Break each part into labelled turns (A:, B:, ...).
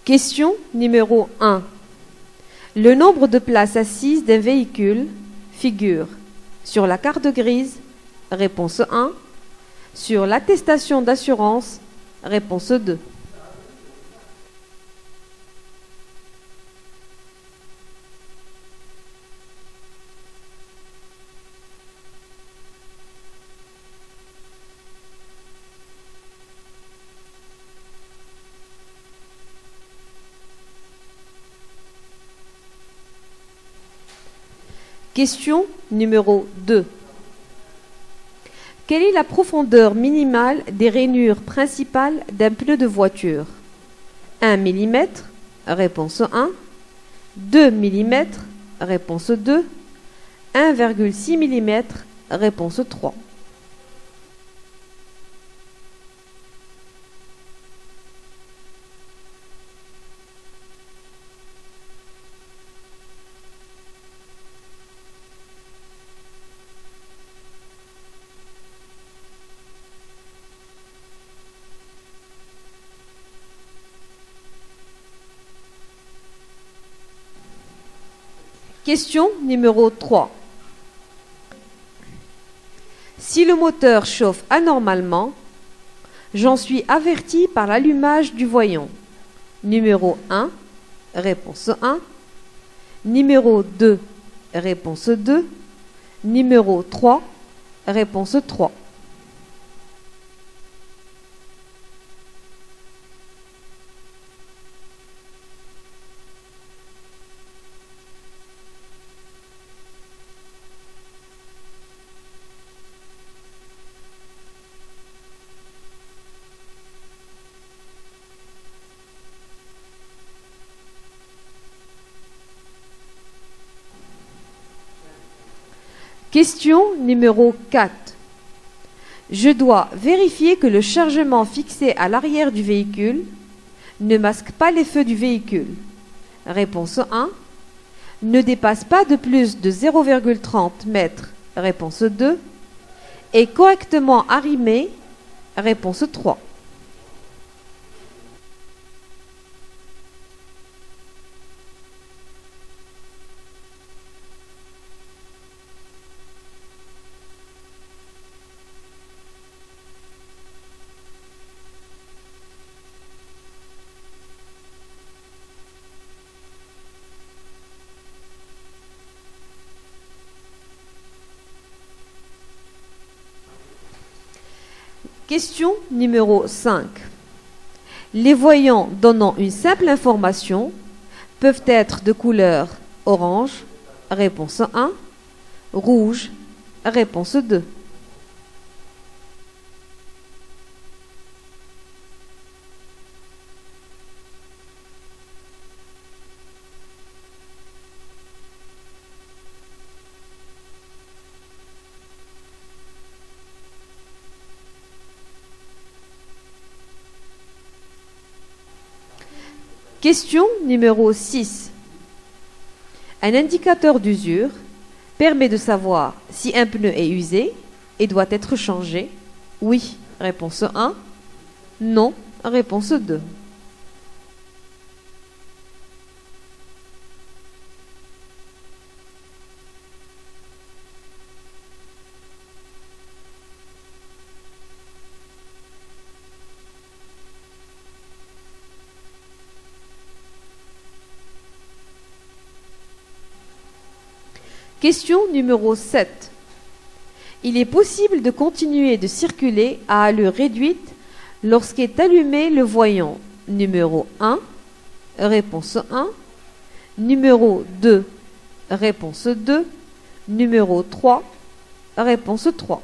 A: Question numéro 1. Le nombre de places assises d'un véhicule figure sur la carte grise, réponse 1, sur l'attestation d'assurance, réponse 2. Question numéro 2. Quelle est la profondeur minimale des rainures principales d'un pneu de voiture? 1 mm, réponse 1. 2 mm, réponse 2. 1,6 mm, réponse 3. Question numéro 3. Si le moteur chauffe anormalement, j'en suis averti par l'allumage du voyant. Numéro 1, réponse 1. Numéro 2, réponse 2. Numéro 3, réponse 3. Question numéro 4. Je dois vérifier que le chargement fixé à l'arrière du véhicule ne masque pas les feux du véhicule. Réponse 1. Ne dépasse pas de plus de 0,30 m. Réponse 2. Est correctement arrimé. Réponse 3. Question numéro 5. Les voyants donnant une simple information peuvent être de couleur orange, réponse 1, rouge, réponse 2. Question numéro 6. Un indicateur d'usure permet de savoir si un pneu est usé et doit être changé. Oui, réponse 1. Non, réponse 2. Question numéro 7. Il est possible de continuer de circuler à allure réduite lorsqu'est allumé le voyant numéro 1, réponse 1, numéro 2, réponse 2, numéro 3, réponse 3.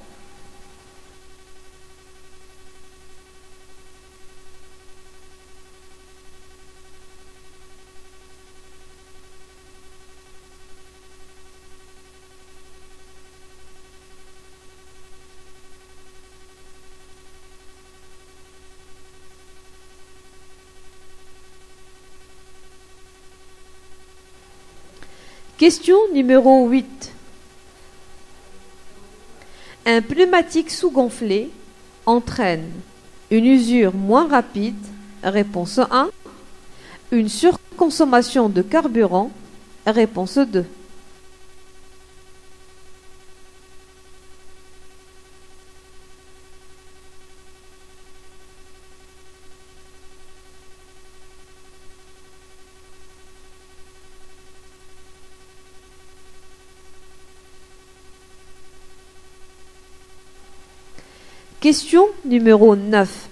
A: Question numéro 8. Un pneumatique sous-gonflé entraîne une usure moins rapide, réponse 1, Une surconsommation de carburant. Réponse 2. Question numéro 9.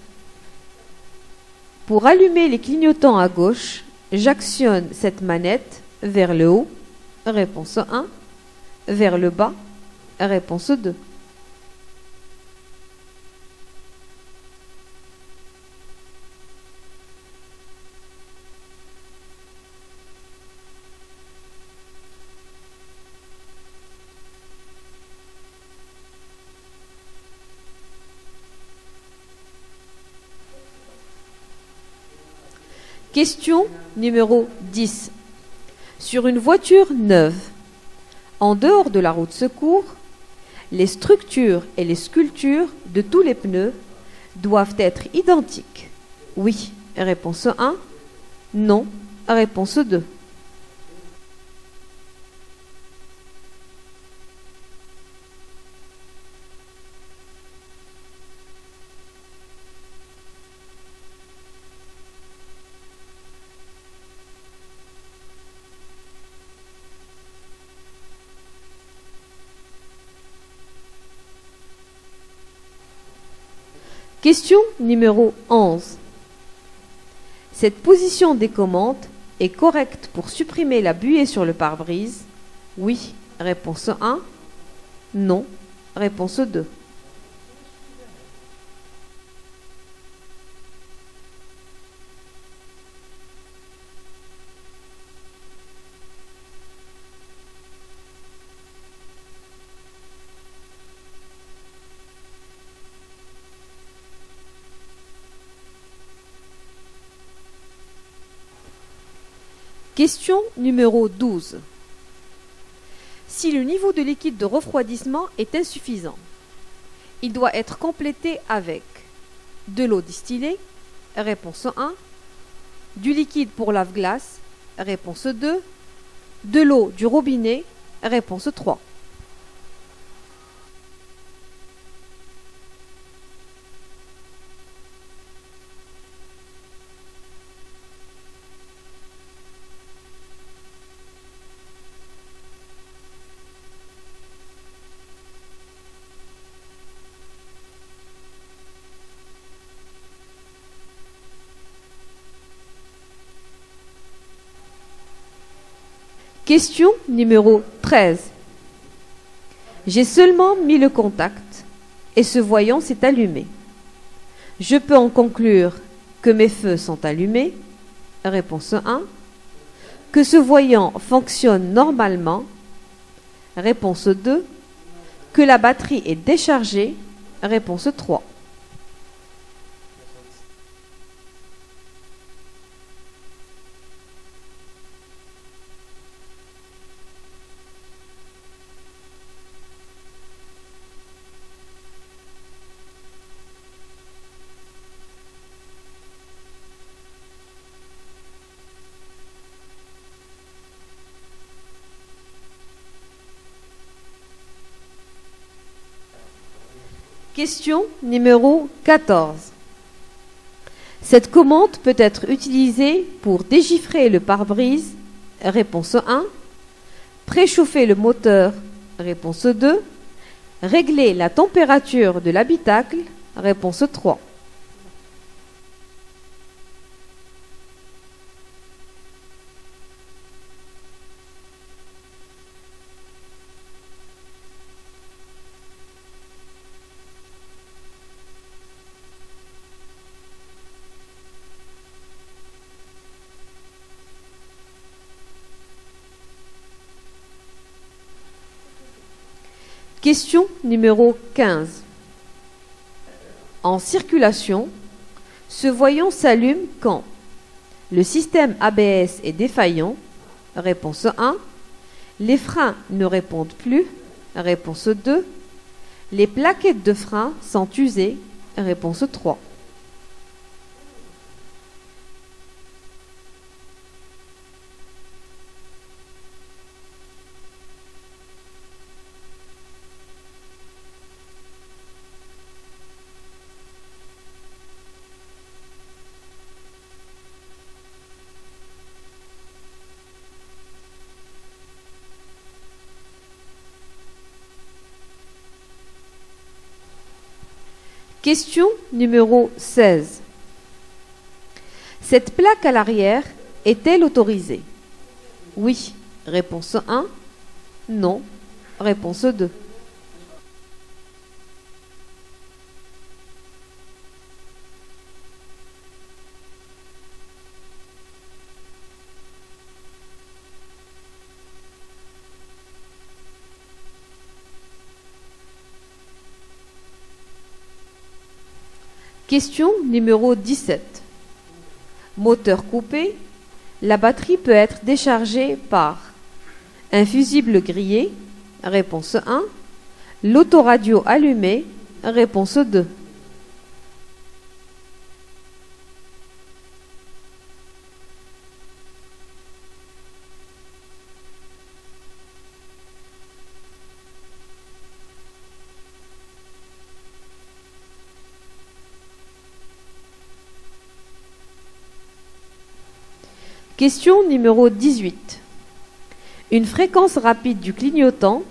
A: Pour allumer les clignotants à gauche, j'actionne cette manette vers le haut. Réponse 1. Vers le bas. Réponse 2. Question numéro 10. Sur une voiture neuve, en dehors de la roue de secours, les structures et les sculptures de tous les pneus doivent être identiques. Oui. Réponse 1. Non. Réponse 2. Question numéro 11. Cette position des commandes est correcte pour supprimer la buée sur le pare-brise? Oui. Réponse 1. Non. Réponse 2. Question numéro 12. Si le niveau de liquide de refroidissement est insuffisant, il doit être complété avec de l'eau distillée. Réponse 1. Du liquide pour lave-glace. Réponse 2. De l'eau du robinet. Réponse 3. Question numéro 13. J'ai seulement mis le contact et ce voyant s'est allumé. Je peux en conclure que mes feux sont allumés. Réponse 1. Que ce voyant fonctionne normalement. Réponse 2. Que la batterie est déchargée. Réponse 3. Question numéro 14. Cette commande peut être utilisée pour dégifrer le pare-brise. Réponse 1. Préchauffer le moteur. Réponse 2. Régler la température de l'habitacle. Réponse 3. Question numéro 15. En circulation, ce voyant s'allume quand le système ABS est défaillant. Réponse 1. Les freins ne répondent plus. Réponse 2. Les plaquettes de frein sont usées. Réponse 3. Question numéro 16. Cette plaque à l'arrière est-elle autorisée? Oui. Réponse 1. Non. Réponse 2. Question numéro 17. Moteur coupé, la batterie peut être déchargée par un fusible grillé, réponse 1, l'autoradio allumé, réponse 2. Question numéro 18. Une fréquence rapide du clignotant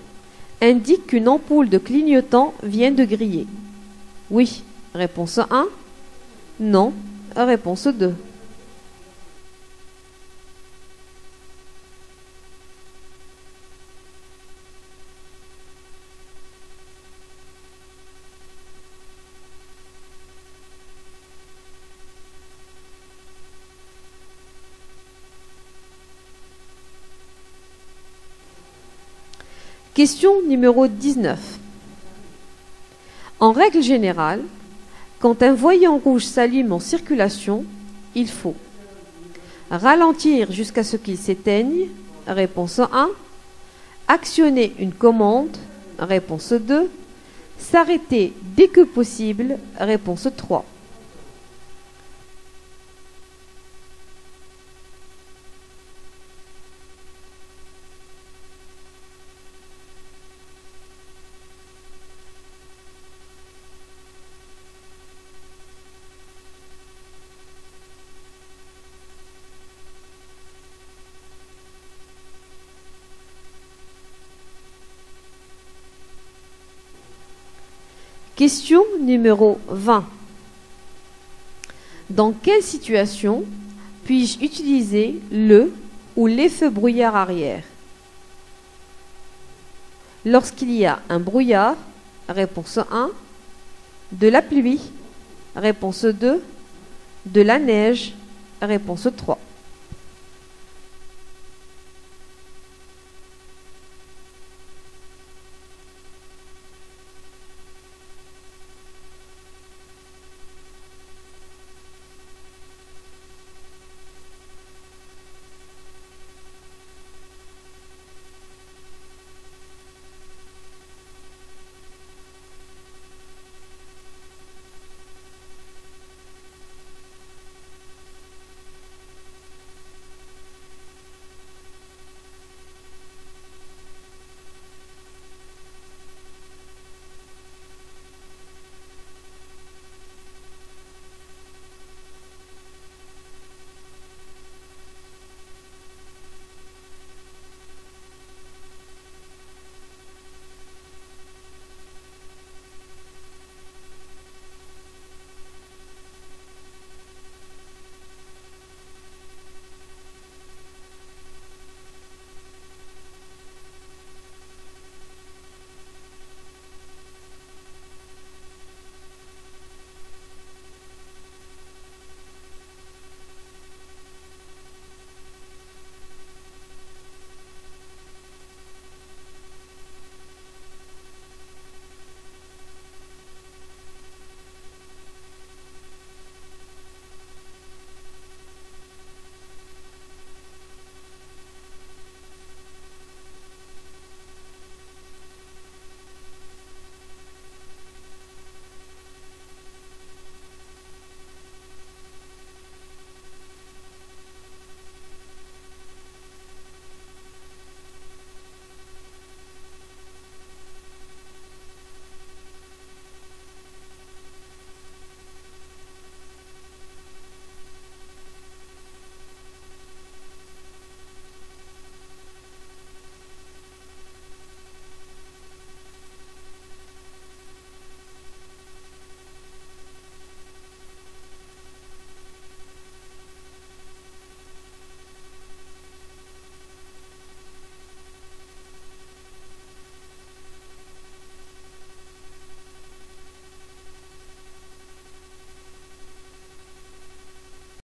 A: indique qu'une ampoule de clignotant vient de griller. Oui. Réponse 1. Non. Réponse 2. Question numéro 19. En règle générale, quand un voyant rouge s'allume en circulation, il faut ralentir jusqu'à ce qu'il s'éteigne, réponse 1, actionner une commande, réponse 2, s'arrêter dès que possible, réponse 3. Question numéro 20. Dans quelle situation puis-je utiliser le ou les feux brouillard arrière? Lorsqu'il y a un brouillard, réponse 1, de la pluie, réponse 2, de la neige, réponse 3.